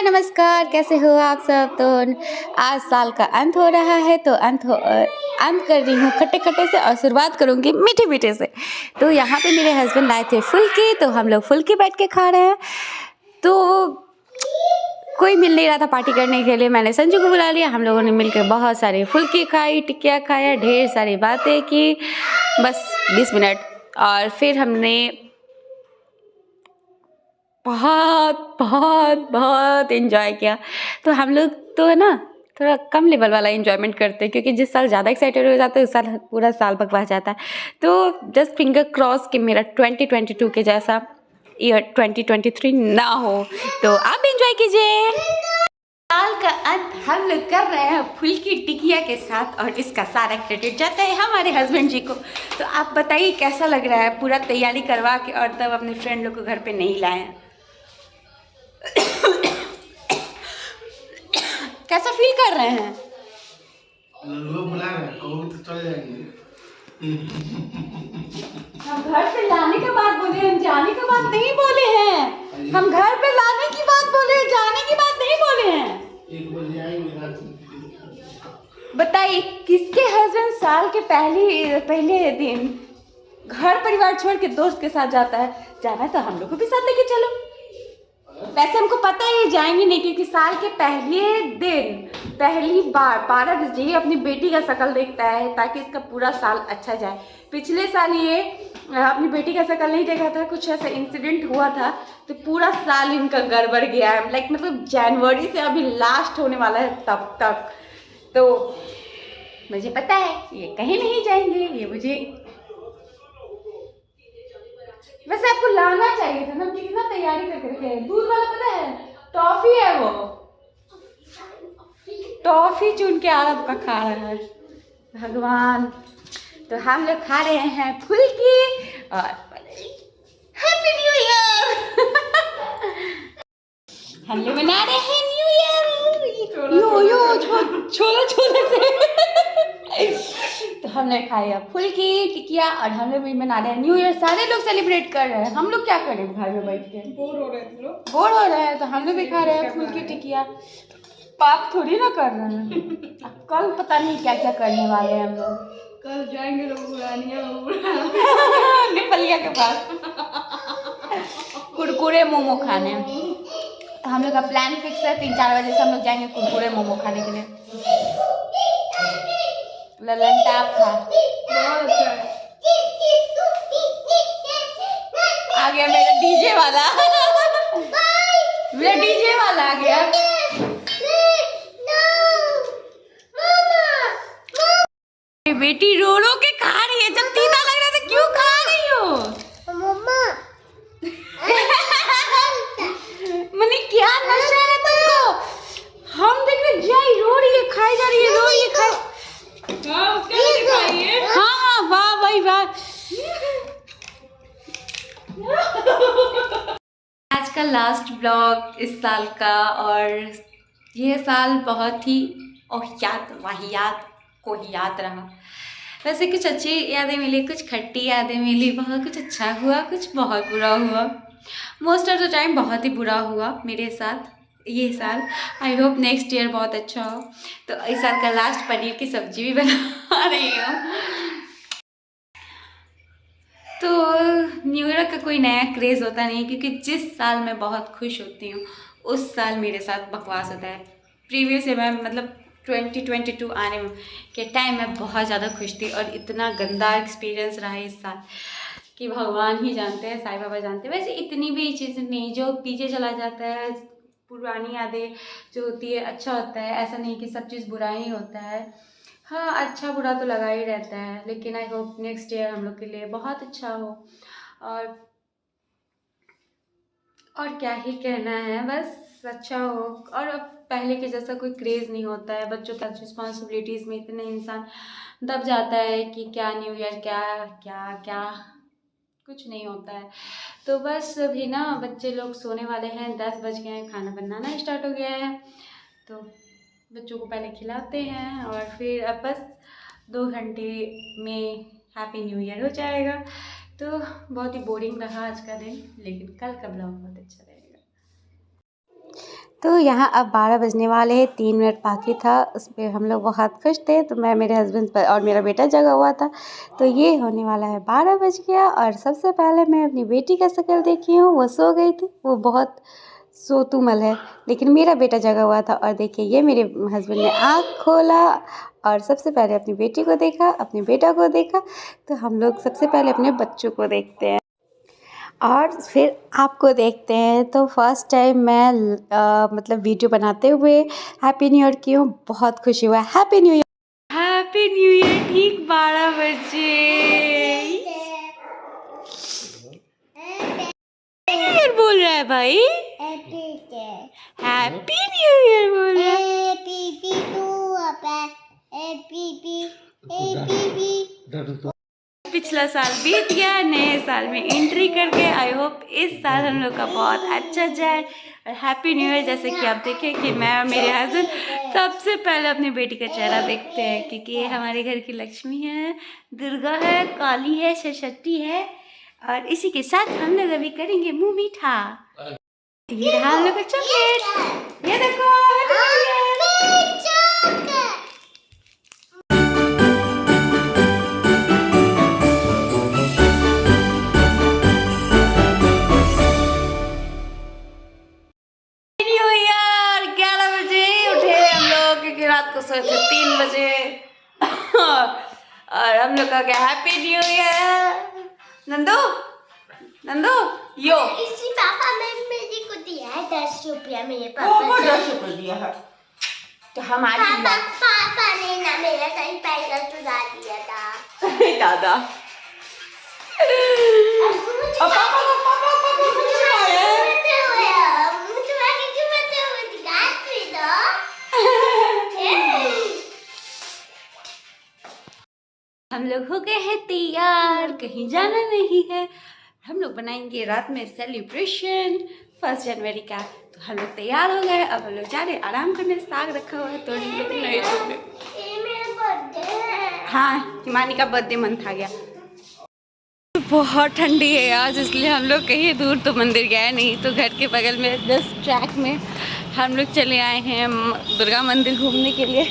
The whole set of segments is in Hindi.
हाय नमस्कार, कैसे हो आप सब। तो आज साल का अंत हो रहा है तो अंत कर रही हूँ खट्टे खट्टे से और शुरुआत करूँगी मीठे मीठे से। तो यहाँ पे मेरे हस्बैंड लाए थे फुल्की, तो हम लोग फुल्की बैठ के खा रहे हैं। तो कोई मिल नहीं रहा था पार्टी करने के लिए, मैंने संजू को बुला लिया। हम लोगों ने मिलकर बहुत सारी फुल्की खाई, टिकिया खाया, ढेर सारी बातें की, बस 20 मिनट। और फिर हमने बहुत बहुत बहुत एंजॉय किया। तो हम लोग तो है ना थोड़ा कम लेवल वाला एंजॉयमेंट करते हैं, क्योंकि जिस साल ज़्यादा एक्साइटेड हो जाते हैं उस साल पूरा साल बकवास जाता है। तो जस्ट फिंगर क्रॉस कि मेरा 2022 के जैसा ईयर 2023 ना हो। तो आप एंजॉय कीजिए। साल का अंत हम लोग कर रहे हैं फुल्की टिकिया के साथ, और इसका सारा क्रेडिट जाता है हमारे हस्बैंड जी को। तो आप बताइए कैसा लग रहा है, पूरा तैयारी करवा के और तब अपने फ्रेंड लोग को घर पे नहीं लाए हैं। कैसा फील कर रहे हैं? लोग बुला रहे हैं, कहोगे तो चल जाएंगे। हम घर पे लाने की बात बोले, हम जाने की बात नहीं बोले हैं। हम घर पे लाने की बात बोले, जाने की बात नहीं बोले हैं। 1 बजे आएंगे रात में। बताइए किसके हस्बैंड साल के पहले दिन घर परिवार छोड़ के दोस्त के साथ जाता है। जाना है तो हम लोग को भी साथ लेके चलो। वैसे हमको पता है जाएंगे नहीं, क्योंकि साल के पहले दिन पहली बार 12 बजे अपनी बेटी का शक्ल देखता है, ताकि इसका पूरा साल अच्छा जाए। पिछले साल ये अपनी बेटी का शक्ल नहीं देखा था, कुछ ऐसा इंसिडेंट हुआ था, तो पूरा साल इनका गड़बड़ गया है। लाइक मतलब जनवरी से अभी लास्ट होने वाला है तब तक। तो मुझे पता है ये कहीं नहीं जाएंगे, ये मुझे वैसे आपको लाना चाहिए था ना, कितना तैयारी करके रखे हैं। दूध वाला पता है टॉफी है, वो टॉफी चुन के आरब का खा रहा है भगवान। तो हम लोग खा रहे हैं फुल्की और हैप्पी न्यू ईयर। हम लोग मना रहे हैं न्यू ईयर यो छोला छोला से। तो हमने खाया फुल्की टिकिया और हम लोग भी मना रहे हैं न्यू ईयर। सारे लोग सेलिब्रेट कर रहे हैं, हम लोग क्या करें घर में बैठ के, बोर हो रहे हैं। तो हम लोग भी खा रहे हैं फुल्की टिकिया। पाप थोड़ी ना कर रहे हैं। कल पता नहीं क्या क्या करने वाले हैं हम लोग। कल जाएंगे लोग नेपालिया के पास कुरकुरे मोमो खाने। तो हम लोग का प्लान फिक्स है, 3-4 बजे से हम लोग जाएंगे कुरकुरे मोमो खाने के लिए। ललन टाप खा बहुत अच्छा है। आ गया मेरा डीजे वाला। मेरा डीजे वाला आ गया। बेटी रो रो के खा रही है, जब तीता लग रहा था क्यों खा रही हो मने क्या नशा है तुमको। हम देख रहे जाई रो रही है, खाई जा रही है, रो रही है, खाई। हाँ उसके लिए दिखाइए। हाँ वाह भाई वाह। आज का लास्ट ब्लॉग इस साल का, और ये साल बहुत ही वाहियात कोहियात रहा। वैसे कुछ अच्छी यादें मिली, कुछ खट्टी यादें मिली, बहुत कुछ अच्छा हुआ, कुछ बहुत बुरा हुआ। मोस्ट ऑफ द टाइम बहुत ही बुरा हुआ मेरे साथ ये साल। आई होप नेक्स्ट ईयर बहुत अच्छा हो। तो इस साल का लास्ट पनीर की सब्जी भी बना रही हूँ। तो न्यू ईयर का कोई नया क्रेज़ होता नहीं, क्योंकि जिस साल मैं बहुत खुश होती हूँ उस साल मेरे साथ बकवास होता है। प्रीवियस ईयर में मतलब 2022 आने के टाइम में बहुत ज़्यादा खुश थी, और इतना गंदा एक्सपीरियंस रहा है इस साल कि भगवान ही जानते हैं, साईं बाबा जानते हैं। वैसे इतनी भी चीज़ें नहीं, जो पीछे चला जाता है पुरानी यादें जो होती है अच्छा होता है। ऐसा नहीं कि सब चीज़ बुरा ही होता है, हाँ अच्छा बुरा तो लगा ही रहता है। लेकिन आई होप नेक्स्ट ईयर हम लोग के लिए बहुत अच्छा हो। और क्या ही कहना है, बस अच्छा हो। और अब पहले के जैसा कोई क्रेज़ नहीं होता है, बच्चों की रिस्पॉन्सिबिलिटीज़ में इतने इंसान दब जाता है कि क्या न्यू ईयर क्या क्या क्या कुछ नहीं होता है। तो बस अभी ना बच्चे लोग सोने वाले हैं, 10 बज गए हैं, खाना बनाना स्टार्ट हो गया है। तो बच्चों को पहले खिलाते हैं और फिर अब बस 2 घंटे में हैप्पी न्यू ईयर हो जाएगा। तो बहुत ही बोरिंग रहा आज का दिन, लेकिन कल का ब्लॉग बहुत अच्छा रहेगा। तो यहाँ अब 12 बजने वाले हैं, 3 मिनट बाकी था। उस पर हम लोग बहुत खुश थे, तो मैं, मेरे हस्बैंड और मेरा बेटा जगा हुआ था। तो ये होने वाला है 12 बज गया। और सबसे पहले मैं अपनी बेटी का शक्ल देखी हूँ, वो सो गई थी, वो बहुत सोतुमल है। लेकिन मेरा बेटा जगा हुआ था और देखिए ये मेरे हस्बैंड ने आँख खोला और सबसे पहले अपनी बेटी को देखा, अपने बेटा को देखा। तो हम लोग सबसे पहले अपने बच्चों को देखते हैं और फिर आपको देखते हैं। तो फर्स्ट टाइम मैं मतलब वीडियो बनाते हुए हैप्पी न्यू ईयर की हूँ, बहुत खुशी हुआ। Happy new year. Happy new year. ठीक 12 बजे न्यू ईयर बोल रहा है भाई। हैप्पी न्यू ईयर बोल रहा है। पिछला साल बीत गया, नए साल में एंट्री करके आई होप इस साल हम लोग का बहुत अच्छा जाए। और हैप्पी न्यू ईयर। जैसे कि आप देखें कि मैं और मेरे हस्बैंड सबसे पहले अपनी बेटी का चेहरा देखते हैं, क्योंकि ये हमारे घर की लक्ष्मी है, दुर्गा है, काली है, सरस्वती है। और इसी के साथ हम लोग अभी करेंगे मुंह मीठा। ये रहा हम लोग का चॉकलेट, ये देखो। न्यू ईयर 11 बजे उठे हम लोग, क्योंकि रात को सोए थे 3 बजे। और हम लोग का क्या happy new year. Nandu Nandu यो इसी पापा ने मेरे को दिया है 10 रुपया। मेरे वो पापा 10 रुपये दिया है। तो हमारी पापा ने ना मेरा कहीं पैसा चुरा दिया था। दादा हम लोग हो गए हैं तैयार, कहीं जाना नहीं है। हम लोग बनाएंगे रात में सेलिब्रेशन 1 जनवरी का। तो हम लोग तैयार हो गए, अब हम लोग जा रहे आराम करने। साग रखा हुआ है तो हम लोग नहीं तोड़ने। हाँ, हिमानी का बर्थडे मंथ आ गया। बहुत ठंडी है आज, इसलिए हम लोग कहीं दूर तो मंदिर गए नहीं, तो घर के बगल में 10 ट्रैक में हम लोग चले आए हैं दुर्गा मंदिर घूमने के लिए।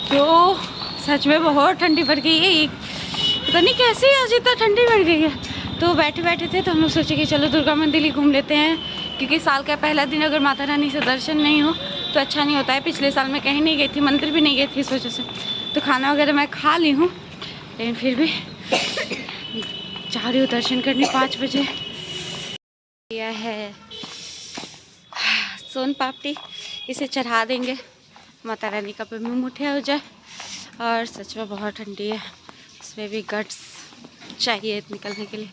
तो सच में बहुत ठंडी पड़ गई है, पता नहीं कैसे आज इतना ठंडी पड़ गई है। तो बैठे बैठे थे तो हम लोग सोचे कि चलो दुर्गा मंदिर ही घूम लेते हैं, क्योंकि साल का पहला दिन अगर माता रानी से दर्शन नहीं हो तो अच्छा नहीं होता है। पिछले साल मैं कहीं नहीं गई थी, मंदिर भी नहीं गई थी इस वजह से। तो खाना वगैरह मैं खा ली हूँ, लेकिन फिर भी जा रही हूँ दर्शन करने 5 बजे। यह है सोन पापड़ी, इसे चढ़ा देंगे, माता रानी का भी मुँह मुठिया हो जाए। और सच में बहुत ठंडी है, उसमें भी गट्स चाहिए निकलने के लिए।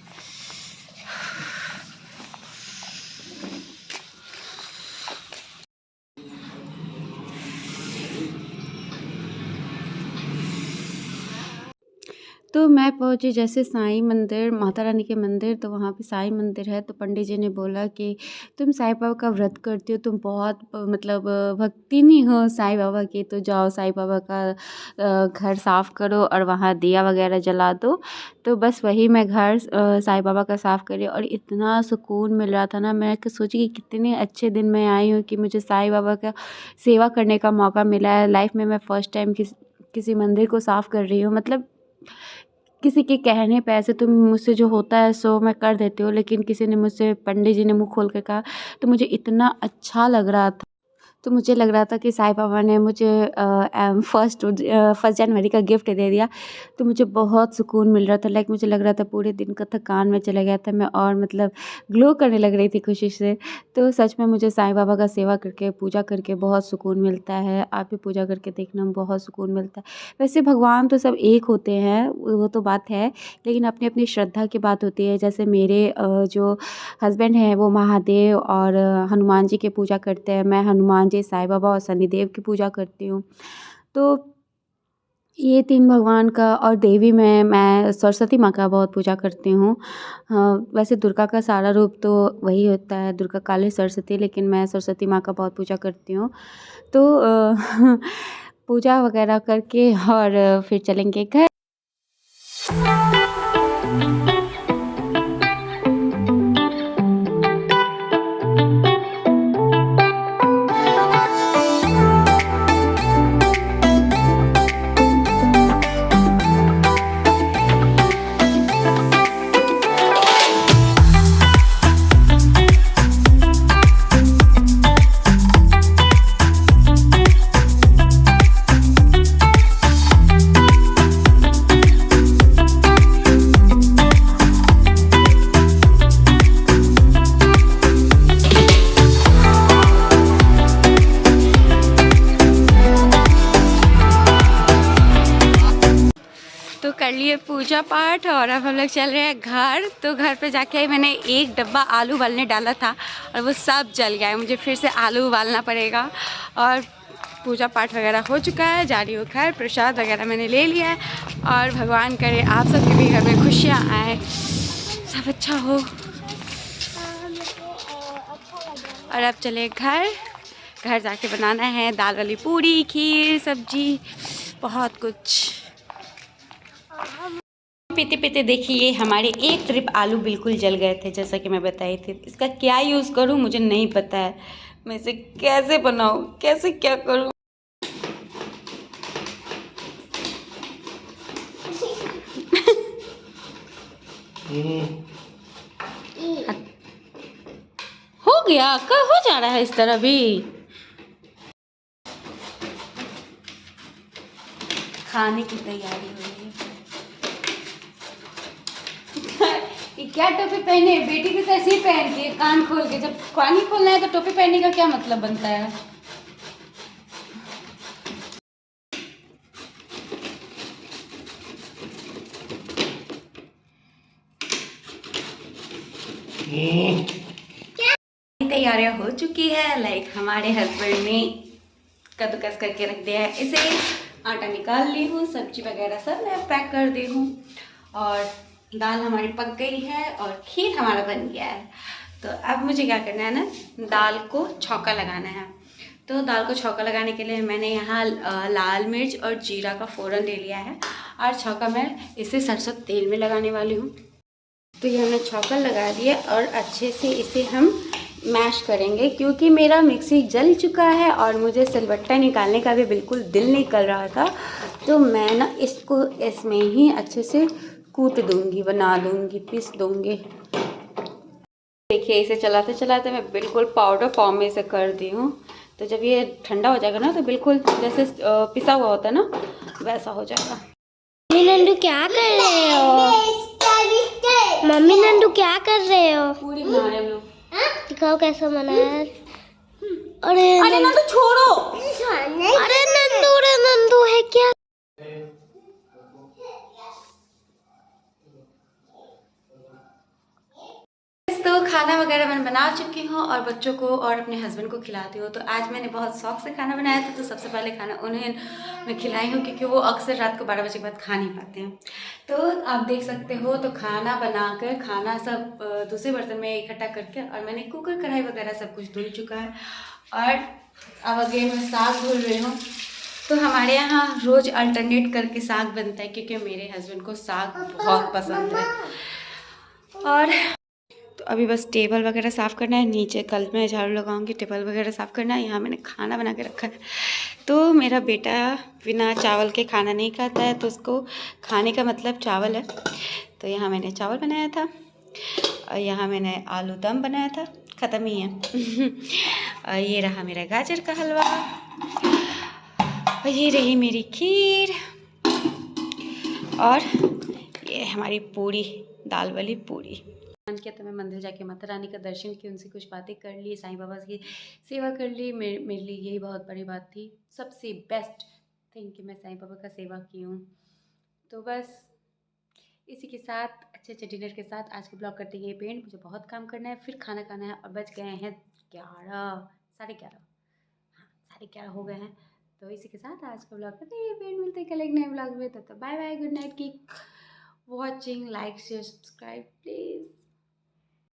तो मैं पहुंची जैसे साईं मंदिर, माता रानी के मंदिर। तो वहाँ पे साईं मंदिर है, तो पंडित जी ने बोला कि तुम साईं बाबा का व्रत करती हो, तुम बहुत मतलब भक्तिनी हो साईं बाबा की, तो जाओ साईं बाबा का घर साफ़ करो और वहाँ दिया वगैरह जला दो। तो बस वही मैं घर साईं बाबा का साफ़ करी और इतना सुकून मिल रहा था ना। मैं सोची कि कितने अच्छे दिन में आई हूँ कि मुझे साईं बाबा का सेवा करने का मौका मिला है। लाइफ में मैं फ़र्स्ट टाइम किसी मंदिर को साफ़ कर रही हूँ। मतलब किसी के कहने पे ऐसे तो मुझसे जो होता है सो मैं कर देती हूँ, लेकिन किसी ने मुझसे, पंडित जी ने मुँह खोल के कहा तो मुझे इतना अच्छा लग रहा था। तो मुझे लग रहा था कि साईं बाबा ने मुझे 1 जनवरी का गिफ्ट दे दिया। तो मुझे बहुत सुकून मिल रहा था। लाइक मुझे लग रहा था पूरे दिन का थकान में चला गया था मैं, और मतलब ग्लो करने लग रही थी खुशी से। तो सच में मुझे साईं बाबा का सेवा करके, पूजा करके बहुत सुकून मिलता है। आप भी पूजा करके देखना, बहुत सुकून मिलता है। वैसे भगवान तो सब एक होते हैं, वो तो बात है, लेकिन अपनी अपनी श्रद्धा की बात होती है। जैसे मेरे जो हस्बैंड हैं वो महादेव और हनुमान जी की पूजा करते हैं। मैं हनुमान जी, साईं बाबा और शनिदेव की पूजा करती हूँ। तो ये 3 भगवान का, और देवी में मैं सरस्वती माँ का बहुत पूजा करती हूँ। वैसे दुर्गा का सारा रूप तो वही होता है, दुर्गा, काली, सरस्वती, लेकिन मैं सरस्वती माँ का बहुत पूजा करती हूँ। तो पूजा वगैरह करके और फिर चलेंगे घर। लिए पूजा पाठ और अब हम लोग चल रहे हैं घर। तो घर पे जाके मैंने एक डब्बा आलू उबालने डाला था और वो सब जल गया है। मुझे फिर से आलू उबालना पड़ेगा। और पूजा पाठ वगैरह हो चुका है, जा रही हूँ घर। प्रसाद वगैरह मैंने ले लिया है और भगवान करे आप सबके भी घर में खुशियाँ आए, सब अच्छा हो। और अब चले घर जाके बनाना है दाल वाली पूरी, खीर, सब्जी, बहुत कुछ। पीते पीते देखिए हमारे एक ट्रिप आलू बिल्कुल जल गए थे, जैसा कि मैं बताई थी। इसका क्या यूज़ करूं मुझे नहीं पता है, मैं इसे कैसे बनाऊं, कैसे क्या करूं। हो गया, कब हो जा रहा है इस तरह भी। खाने की तैयारी हो रही है। ये क्या टोपी पहने, बेटी की तो ऐसे ही पहनती है कान खोल के। जब कान ही खोलना है तो टोपी पहनने का क्या मतलब बनता है। तैयारियां हो चुकी है। लाइक हमारे हस्बैंड ने कद्दूकस करके रख दिया है इसे, आटा निकाल ली हूँ, सब्जी वगैरह सब मैं पैक कर दी हूँ और दाल हमारी पक गई है और खीर हमारा बन गया है। तो अब मुझे क्या करना है ना, दाल को छौंका लगाना है। तो दाल को छौंका लगाने के लिए मैंने यहाँ लाल मिर्च और जीरा का फ़ोरन ले लिया है और छौंका मैं इसे सरसों तेल में लगाने वाली हूँ। तो ये हमने छौंका लगा दिया और अच्छे से इसे हम मैश करेंगे, क्योंकि मेरा मिक्सी जल चुका है और मुझे सिलबट्टा निकालने का भी बिल्कुल दिल नहीं कर रहा था। तो मैं ना इसको इसमें ही अच्छे से कूट दूंगी, बना दूंगी, पीस दूंगी। देखिए इसे चलाते चलाते मैं बिल्कुल पाउडर फॉर्म में इसे कर दी हूँ। तो जब ये ठंडा हो जाएगा ना तो बिल्कुल जैसे पिसा हुआ होता है ना वैसा हो जाएगा। मम्मी नंदू क्या कर रहे हो? मम्मी नंदू क्या कर रहे हो? पूरी बना रहे हम लोग। दिखाओ कैसा बना है। अरे नंदू छोड़ो। अरे नंदू है क्या? तो खाना वगैरह मैं बना चुकी हूँ और बच्चों को और अपने हस्बैंड को खिलाती हूँ। तो आज मैंने बहुत शौक से खाना बनाया था, तो सबसे पहले खाना उन्हें मैं खिलाई हूँ, क्योंकि वो अक्सर रात को 12 बजे के बाद खा नहीं पाते हैं। तो आप देख सकते हो, तो खाना बनाकर खाना सब दूसरे बर्तन में इकट्ठा करके, और मैंने कुकर कढ़ाई वगैरह सब कुछ धुल चुका है। और अब अगेन मैं साग धुल रही हूँ। तो हमारे यहाँ रोज़ अल्टरनेट करके साग बनता है, क्योंकि मेरे हस्बैंड को साग बहुत पसंद है। और तो अभी बस टेबल वगैरह साफ़ करना है, नीचे कल मैं झाड़ू लगाऊंगी, टेबल वगैरह साफ़ करना है। यहाँ मैंने खाना बना के रखा है। तो मेरा बेटा बिना चावल के खाना नहीं खाता है, तो उसको खाने का मतलब चावल है। तो यहाँ मैंने चावल बनाया था और यहाँ मैंने आलू दम बनाया था, ख़त्म ही है। और ये रहा मेरा गाजर का हलवा और ये रही मेरी खीर और ये हमारी पूरी, दाल वाली पूरी। मन किया तो मैं मंदिर जाके माता रानी का दर्शन किया, उनसे कुछ बातें कर ली, साईं बाबा की सेवा कर ली। मेरे लिए यही बहुत बड़ी बात थी। सबसे बेस्ट थिंग कि मैं साईं बाबा का सेवा की हूँ। तो बस इसी के साथ अच्छे डिनर के साथ आज के ब्लॉग करते हैं पेंट। मुझे बहुत काम करना है, फिर खाना खाना है और बज गए हैं 11, साढ़े 11, हाँ 11:30 हो गए हैं। तो इसी के साथ आज का ब्लॉग करते हैं पेंट। मिलते हैं कल एक नए ब्लॉग में। तब तक bye bye, good night, keep watching, like share subscribe please.